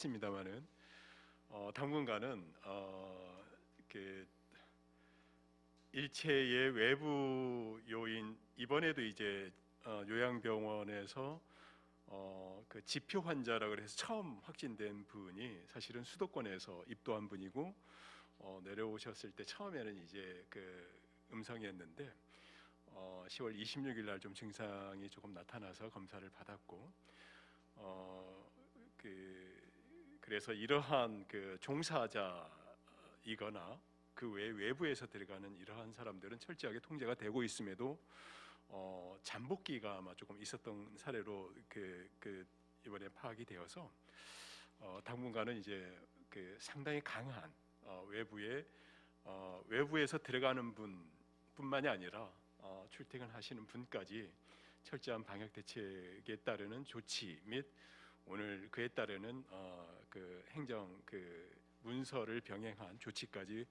있습니다만은 당분간은 그 일체의 외부 요인, 이번에도 이제 요양병원에서 그 지표 환자라 그래서 처음 확진된 분이 사실은 수도권에서 입도한 분이고, 내려오셨을 때 처음에는 이제 그 음성이었는데 10월 26일 날 좀 증상이 조금 나타나서 검사를 받았고, 그래서 이러한 그 종사자이거나 그 외부에서 들어가는 이러한 사람들은 철저하게 통제가 되고 있음에도 잠복기가 아마 조금 있었던 사례로 이번에 파악이 되어서 당분간은 이제 그 상당히 강한 외부에서 들어가는 분뿐만이 아니라 출퇴근하시는 분까지 철저한 방역 대책에 따르는 조치 및 오늘 그에 따르는 그 행정 그 문서를 병행한 조치까지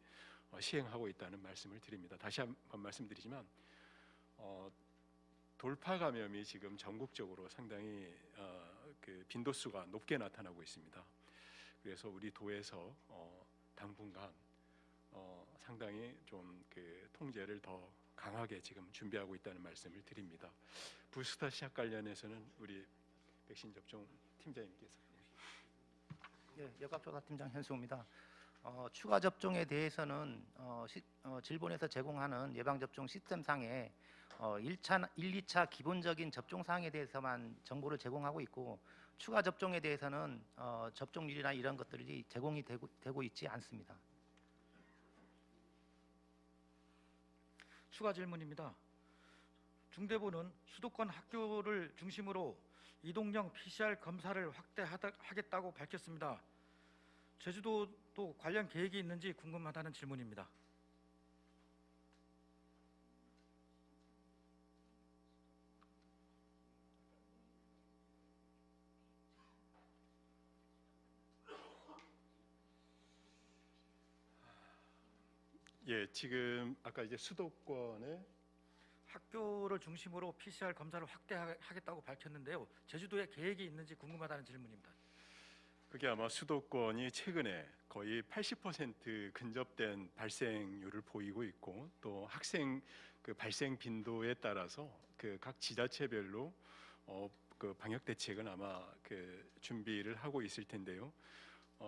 시행하고 있다는 말씀을 드립니다. 다시 한번 말씀드리지만 돌파 감염이 지금 전국적으로 상당히 그 빈도수가 높게 나타나고 있습니다. 그래서 우리 도에서 당분간 상당히 좀 그 통제를 더 강하게 지금 준비하고 있다는 말씀을 드립니다. 부스터 시작 관련해서는 우리 백신 접종 팀장님께서. 예, 역학조사팀장 현수입니다. 추가 접종에 대해서는 질본에서 제공하는 예방접종 시스템상에 1차, 1, 2차 기본적인 접종 사항에 대해서만 정보를 제공하고 있고, 추가 접종에 대해서는 접종률이나 이런 것들이 제공이 되고 있지 않습니다. 추가 질문입니다. 중대본은 수도권 학교를 중심으로 이동형 PCR 검사를 확대하겠다고 밝혔습니다. 제주도도 관련 계획이 있는지 궁금하다는 질문입니다. 예, 지금 아까 이제 수도권에 학교를 중심으로 PCR 검사를 확대하겠다고 밝혔는데요. 제주도에 계획이 있는지 궁금하다는 질문입니다. 그게 아마 수도권이 최근에 거의 80% 근접된 발생률을 보이고 있고, 또 학생 그 발생 빈도에 따라서 그 각 지자체별로 그 방역 대책은 아마 그 준비를 하고 있을 텐데요.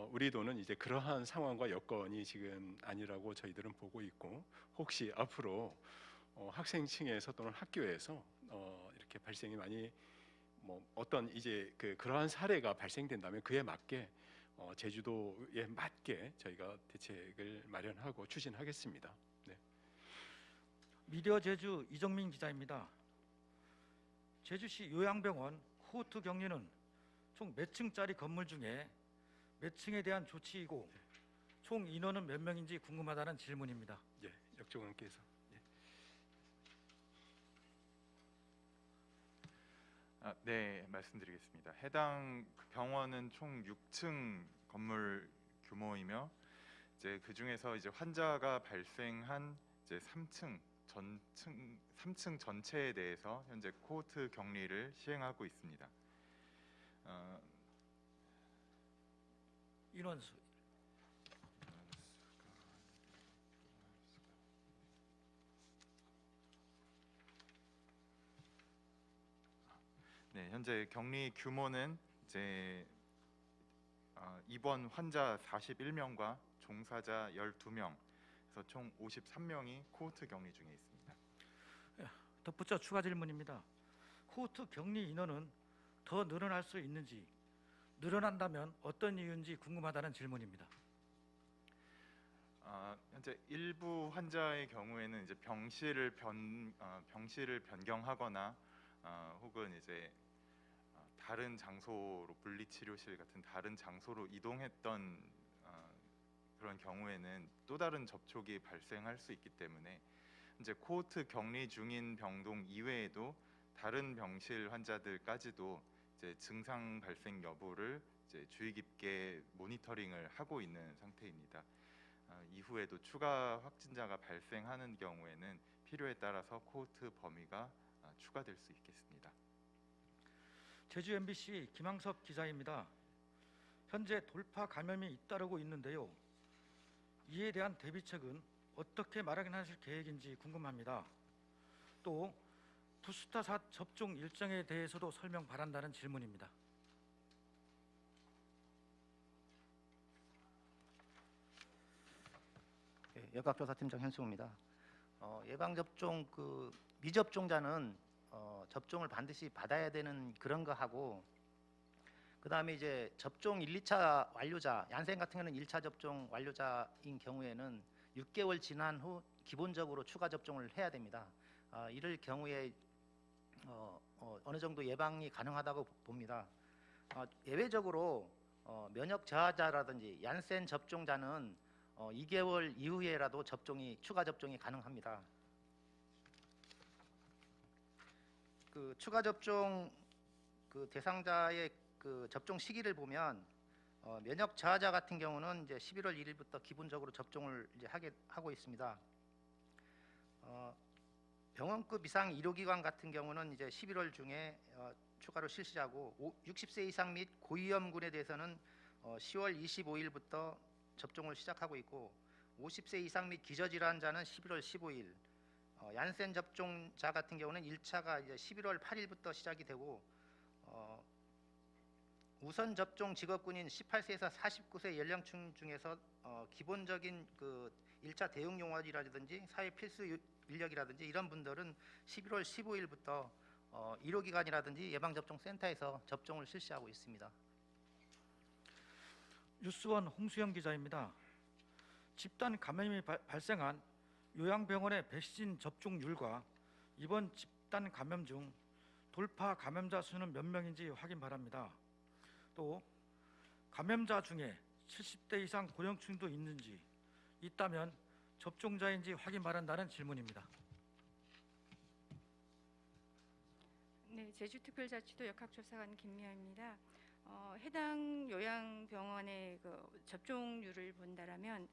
우리 도는 이제 그러한 상황과 여건이 지금 아니라고 저희들은 보고 있고, 혹시 앞으로 학생층에서 또는 학교에서 이렇게 발생이 많이 어떤 이제 그러한 사례가 발생된다면 그에 맞게 제주도에 맞게 저희가 대책을 마련하고 추진하겠습니다. 네. 미디어 제주 이정민 기자입니다. 제주시 요양병원 코호트 격리는 총 몇 층짜리 건물 중에 몇 층에 대한 조치이고 총 인원은 몇 명인지 궁금하다는 질문입니다. 예, 역종원께서. 네, 말씀드리겠습니다. 해당 병원은 총 6층 건물 규모이며, 이제 그 중에서 이제 환자가 발생한 이제 3층 전체에 대해서 현재 코호트 격리를 시행하고 있습니다. 인원수. 네, 현재 격리 규모는 이제 입원 환자 41명과 종사자 12명, 그래서 총 53명이 코호트 격리 중에 있습니다. 덧붙여 추가 질문입니다. 코호트 격리 인원은 더 늘어날 수 있는지, 늘어난다면 어떤 이유인지 궁금하다는 질문입니다. 현재 일부 환자의 경우에는 이제 병실을 변경하거나 혹은 이제 다른 장소로, 분리치료실 같은 다른 장소로 이동했던 그런 경우에는 또 다른 접촉이 발생할 수 있기 때문에 이제 코호트 격리 중인 병동 이외에도 다른 병실 환자들까지도 이제 증상 발생 여부를 이제 주의 깊게 모니터링을 하고 있는 상태입니다. 이후에도 추가 확진자가 발생하는 경우에는 필요에 따라서 코호트 범위가 추가될 수 있겠습니다. 제주 MBC 김항섭 기자입니다. 현재 돌파 감염이 잇따르고 있는데요. 이에 대한 대비책은 어떻게 마련하실 계획인지 궁금합니다. 또 부스타샷 접종 일정에 대해서도 설명 바란다는 질문입니다. 예, 역학조사팀장 현수입니다. 예방접종 미접종자는 접종을 반드시 받아야 되는 그런 거 하고, 그다음에 이제 접종 1, 2차 완료자, 얀센 같은 경우는 1차 접종 완료자인 경우에는 6개월 지난 후 기본적으로 추가 접종을 해야 됩니다. 이럴 경우에 어느 정도 예방이 가능하다고 봅니다. 예외적으로 면역 저하자라든지 얀센 접종자는 2개월 이후에라도 추가 접종이 가능합니다. 그 추가 접종 대상자의 접종 시기를 보면 면역 저하자 같은 경우는 이제 11월 1일부터 기본적으로 접종을 이제 하고 있습니다. 병원급 이상 의료기관 같은 경우는 이제 11월 중에 추가로 실시하고 60세 이상 및 고위험군에 대해서는 10월 25일부터 접종을 시작하고 있고, 50세 이상 및 기저질환자는 11월 15일, 얀센 접종자 같은 경우는 1차가 이제 11월 8일부터 시작이 되고, 우선 접종 직업군인 18세에서 49세 연령층 중에서 기본적인 1차 대응 용어이라든지 사회 필수 인력이라든지 이런 분들은 11월 15일부터 의료기관이라든지 예방접종센터에서 접종을 실시하고 있습니다. 뉴스원 홍수영 기자입니다. 집단 감염이 발생한 요양병원의 백신 접종률과 이번 집단 감염 중 돌파 감염자 수는 몇 명인지 확인 바랍니다. 또 감염자 중에 70대 이상 고령층도 있는지, 있다면 접종자인지 확인 바란다는 질문입니다. 네, 제주특별자치도 역학조사관 김미아입니다. 해당 요양병원의 접종률을 본다라면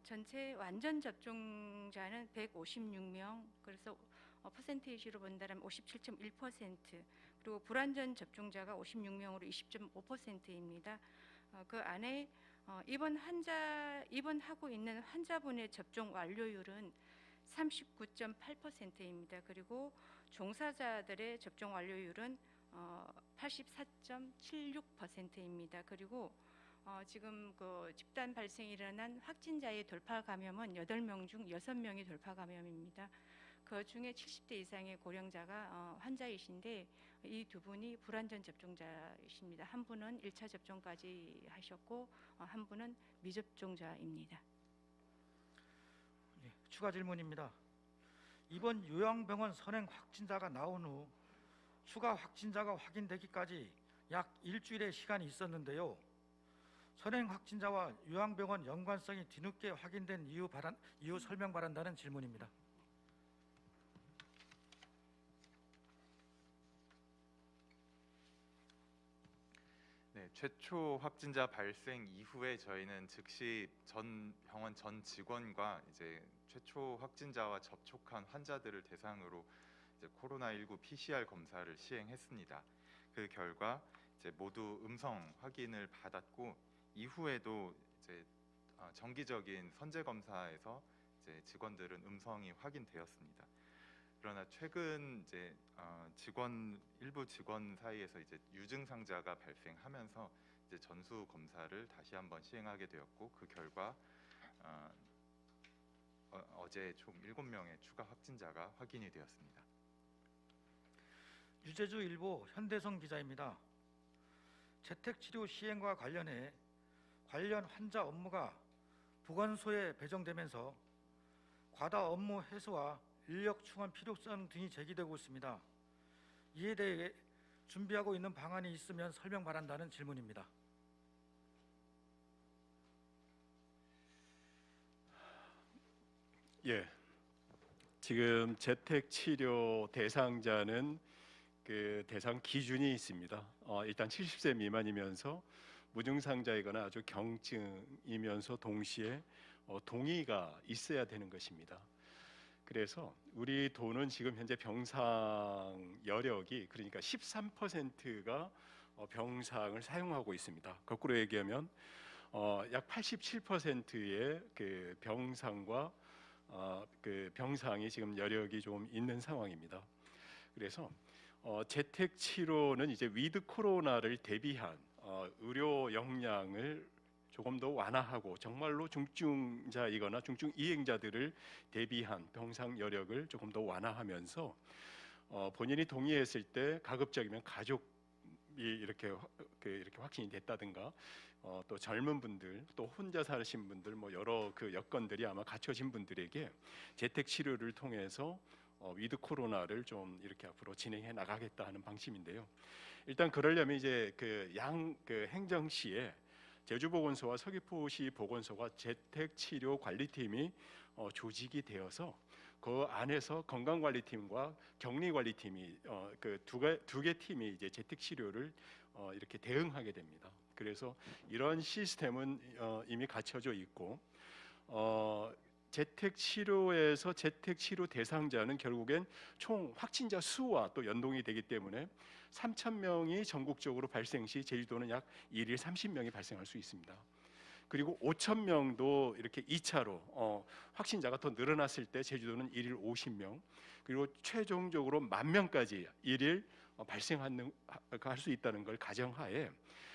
전체 완전 접종자는 156명, 그래서 퍼센테이지로 본다면 57.1%, 그리고 불완전 접종자가 56명으로 20.5%입니다. 그 안에 입원하고 있는 환자분의 접종 완료율은 39.8%입니다. 그리고 종사자들의 접종 완료율은 84.76%입니다. 그리고 지금 집단 발생이 일어난 확진자의 돌파 감염은 8명 중 6명이 돌파 감염입니다. 그 중에 70대 이상의 고령자가 환자이신데 이 두 분이 불완전 접종자이십니다. 한 분은 1차 접종까지 하셨고 한 분은 미접종자입니다. 네, 추가 질문입니다. 이번 요양병원 선행 확진자가 나온 후 추가 확진자가 확인되기까지 약 일주일의 시간이 있었는데요. 선행 확진자와 요양병원 연관성이 뒤늦게 확인된 이유 설명 바란다는 질문입니다. 네, 최초 확진자 발생 이후에 저희는 즉시 병원 전 직원과 이제 최초 확진자와 접촉한 환자들을 대상으로 이제 코로나19 PCR 검사를 시행했습니다. 그 결과 이제 모두 음성 확인을 받았고, 이후에도 이제 정기적인 선제 검사에서 이제 직원들은 음성이 확인되었습니다. 그러나 최근 이제 일부 직원 사이에서 이제 유증상자가 발생하면서 이제 전수 검사를 다시 한번 시행하게 되었고, 그 결과 어제 총 7명의 추가 확진자가 확인이 되었습니다. 유재주일보 현대성 기자입니다. 재택치료 시행과 관련해 관련 환자 업무가 보건소에 배정되면서 과다 업무 해소와 인력 충원 필요성 등이 제기되고 있습니다. 이에 대해 준비하고 있는 방안이 있으면 설명 바란다는 질문입니다. 예, 지금 재택 치료 대상자는 그 대상 기준이 있습니다. 일단 70세 미만이면서 무증상자이거나 아주 경증이면서 동시에 동의가 있어야 되는 것입니다. 그래서 우리 도는 지금 현재 병상 여력이 그러니까 13%가 병상을 사용하고 있습니다. 거꾸로 얘기하면 약 87%의 그 병상과 그 병상이 지금 여력이 좀 있는 상황입니다. 그래서 재택 치료는 이제 위드 코로나를 대비한 의료 역량을 조금 더 완화하고 정말로 중증자이거나 중증 이행자들을 대비한 병상 여력을 조금 더 완화하면서 본인이 동의했을 때 가급적이면 가족이 이렇게 확진이 됐다든가 또 젊은 분들 또 혼자 사신 분들 뭐 여러 그 여건들이 아마 갖춰진 분들에게 재택 치료를 통해서 위드 코로나를 좀 이렇게 앞으로 진행해 나가겠다 하는 방침인데요. 일단 그러려면 이제 그 행정시에 제주보건소와 서귀포시 보건소가 재택치료 관리팀이 조직이 되어서 그 안에서 건강관리팀과 격리관리팀이 그 두 개 팀이 이제 재택치료를 이렇게 대응하게 됩니다. 그래서 이런 시스템은 이미 갖춰져 있고 재택치료에서 재택치료 대상자는 결국엔 총 확진자 수와 또 연동이 되기 때문에 3,000명이 전국적으로 발생 시 제주도는 약 일일 30명이 발생할 수 있습니다. 그리고 5,000명도 이렇게 2차로 확진자가 더 늘어났을 때 제주도는 일일 50명, 그리고 최종적으로 10,000명까지 일일 발생할 수 있다는 걸 가정하에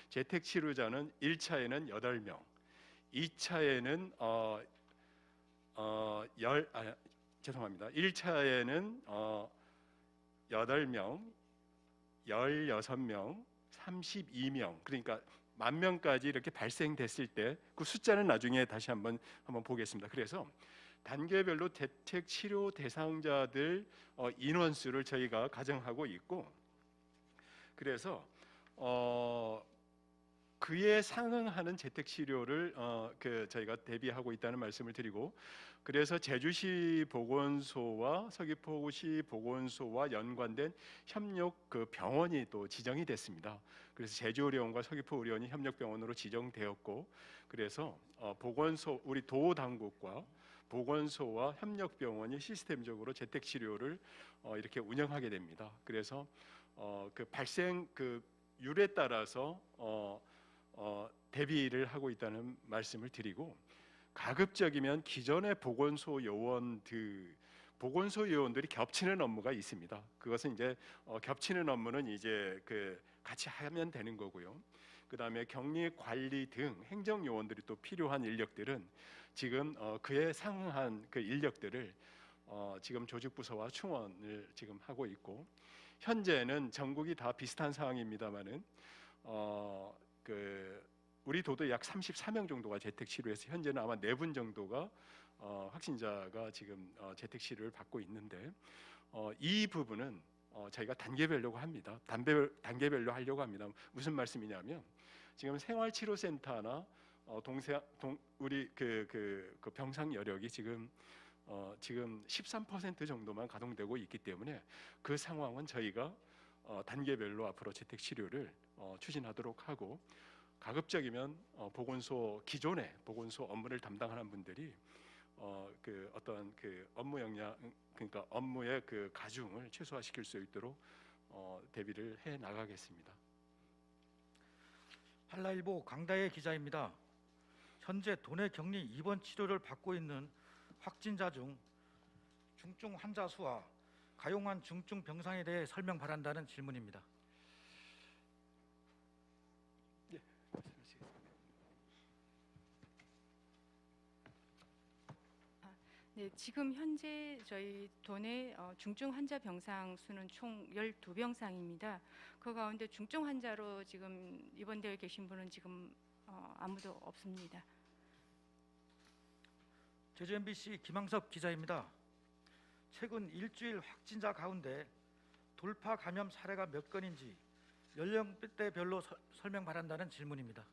재택치료자는 1차에는 8명, 2차에는 1차에는 8명, 16명, 32명, 그러니까 10,000명까지 이렇게 발생됐을 때 그 숫자는 나중에 다시 한번 보겠습니다. 그래서 단계별로 재택 치료 대상자들 인원수를 저희가 가정하고 있고, 그래서 그에 상응하는 재택 치료를 저희가 대비하고 있다는 말씀을 드리고, 그래서 제주시 보건소와 서귀포시 보건소와 연관된 협력 그 병원이 또 지정이 됐습니다. 그래서 제주의료원과 서귀포의료원이 협력병원으로 지정되었고, 그래서 보건소 우리 도 당국과 보건소와 협력병원이 시스템적으로 재택 치료를 이렇게 운영하게 됩니다. 그래서 그 발생 그 율에 따라서 대비를 하고 있다는 말씀을 드리고, 가급적이면 기존의 보건소 요원들이 겹치는 업무가 있습니다. 그것은 이제 겹치는 업무는 이제 그 같이 하면 되는 거고요. 그다음에 격리 관리 등 행정 요원들이 또 필요한 인력들은 지금 그에 상응한 그 인력들을 지금 조직부서와 충원을 지금 하고 있고, 현재는 전국이 다 비슷한 상황입니다만은 우리 도도 약 34명 정도가 재택 치료해서 현재는 아마 4분 정도가 확진자가 지금 재택 치료를 받고 있는데, 이 부분은 저희가 단계별로 합니다. 단계별로 하려고 합니다. 무슨 말씀이냐면 지금 생활치료센터나 우리 그 병상 여력이 지금 13% 정도만 가동되고 있기 때문에 그 상황은 저희가 단계별로 앞으로 재택 치료를 추진하도록 하고, 가급적이면 기존의 보건소 업무를 담당하는 분들이 그 어떤 그 업무 역량, 그러니까 업무의 그 가중을 최소화시킬 수 있도록 대비를 해 나가겠습니다. 한라일보 강다혜 기자입니다. 현재 도내 격리 입원 치료를 받고 있는 확진자 중 중증 환자 수와 가용한 중증 병상에 대해 설명 바란다는 질문입니다. 네, 지금 현재 저희 도내 중증 환자 병상 수는 총 12병상입니다. 그 가운데 중증 환자로 지금 입원되어 계신 분은 지금 아무도 없습니다. 제주 MBC 김항섭 기자입니다. 최근 일주일 확진자 가운데 돌파 감염 사례가 몇 건인지 연령대별로 설명 바란다는 질문입니다.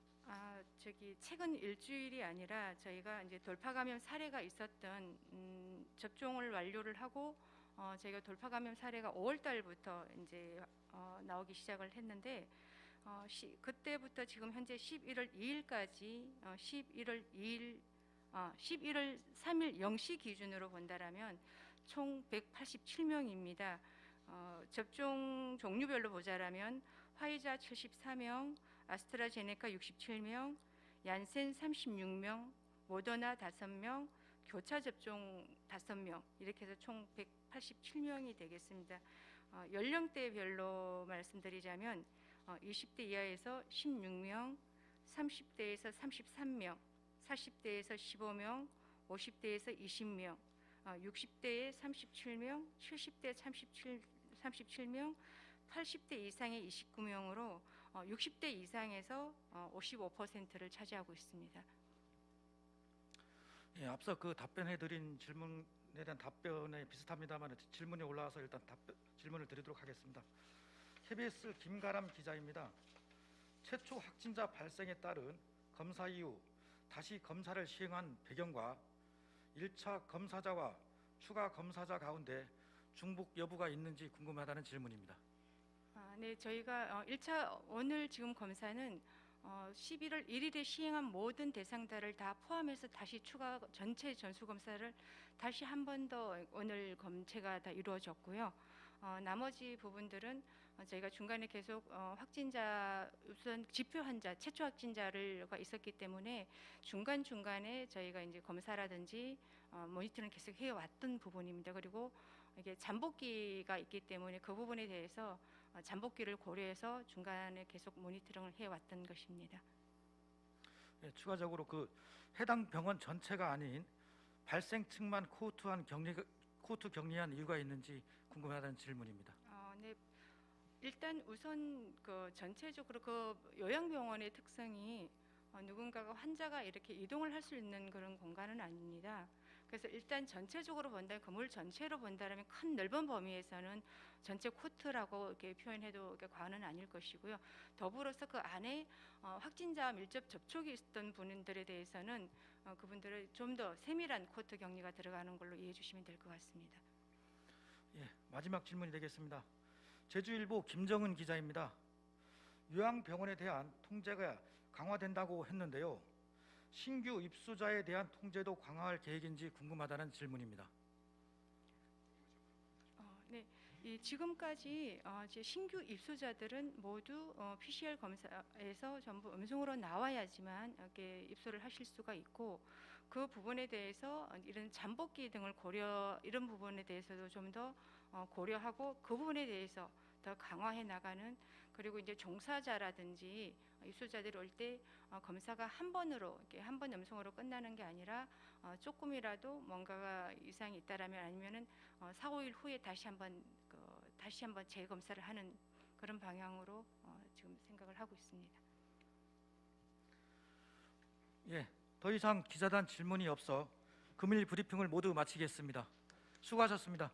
최근 일주일이 아니라 저희가 이제 돌파 감염 사례가 있었던 접종을 완료를 하고 저희가 돌파 감염 사례가 5월 달부터 이제 나오기 시작을 했는데, 그때부터 지금 현재 11월 2일까지 11월 3일 0시 기준으로 본다라면 총 187명입니다. 접종 종류별로 보자라면 화이자 74명, 아스트라제네카 67명, 얀센 36명, 모더나 5명, 교차 접종 5명 이렇게 해서 총 187명이 되겠습니다. 연령대별로 말씀드리자면 20대 이하에서 16명, 30대에서 33명, 40대에서 15명, 50대에서 20명, 60대에 37명, 70대 37명, 80대 이상의 29명으로 60대 이상에서 55%를 차지하고 있습니다. 예, 앞서 그 답변해드린 질문에 대한 답변에 비슷합니다만 질문이 올라와서 일단 질문을 드리도록 하겠습니다. KBS 김가람 기자입니다. 최초 확진자 발생에 따른 검사 이후 다시 검사를 시행한 배경과 1차 검사자와 추가 검사자 가운데 중복 여부가 있는지 궁금하다는 질문입니다. 네, 저희가 1차 오늘 지금 검사는 11월 1일에 시행한 모든 대상자를 다 포함해서 다시 추가 전체 전수 검사를 다시 한 번 더 오늘 검체가 다 이루어졌고요. 나머지 부분들은 저희가 중간에 계속 확진자 우선 지표 환자 최초 확진자가 있었기 때문에 중간 중간에 저희가 이제 검사라든지 모니터링 계속 해왔던 부분입니다. 그리고 이게 잠복기가 있기 때문에 그 부분에 대해서 잠복기를 고려해서 중간에 계속 모니터링을 해왔던 것입니다. 예, 추가적으로 그 해당 병원 전체가 아닌 발생 측만 코호트 격리한 이유가 있는지 궁금하다는 질문입니다. 네, 일단 우선 그 전체적으로 그 요양병원의 특성이 누군가가 환자가 이렇게 이동을 할 수 있는 그런 공간은 아닙니다. 그래서 일단 전체적으로 본다면 건물 전체로 본다면 큰 넓은 범위에서는 전체 코트라고 이렇게 표현해도 과언은 아닐 것이고요. 더불어서 그 안에 확진자 밀접 접촉이 있었던 분들에 대해서는 그분들을 좀 더 세밀한 코트 격리가 들어가는 걸로 이해해 주시면 될 것 같습니다. 예, 마지막 질문이 되겠습니다. 제주일보 김정은 기자입니다. 요양병원에 대한 통제가 강화된다고 했는데요. 신규 입소자에 대한 통제도 강화할 계획인지 궁금하다는 질문입니다. 네, 지금까지 신규 입소자들은 모두 PCR 검사에서 전부 음성으로 나와야지만 이렇게 입소를 하실 수가 있고 그 부분에 대해서 이런 잠복기 등을 이런 부분에 대해서도 좀 더 고려하고 그 부분에 대해서 더 강화해 나가는 그리고 이제 종사자라든지 입소자들이 올 때 검사가 한 번으로 이렇게 한 번 음성으로 끝나는 게 아니라 조금이라도 뭔가가 이상이 있다라면 아니면은 4, 5일 후에 다시 한번 재검사를 하는 그런 방향으로 지금 생각을 하고 있습니다. 예, 더 이상 기자단 질문이 없어 금일 브리핑을 모두 마치겠습니다. 수고하셨습니다.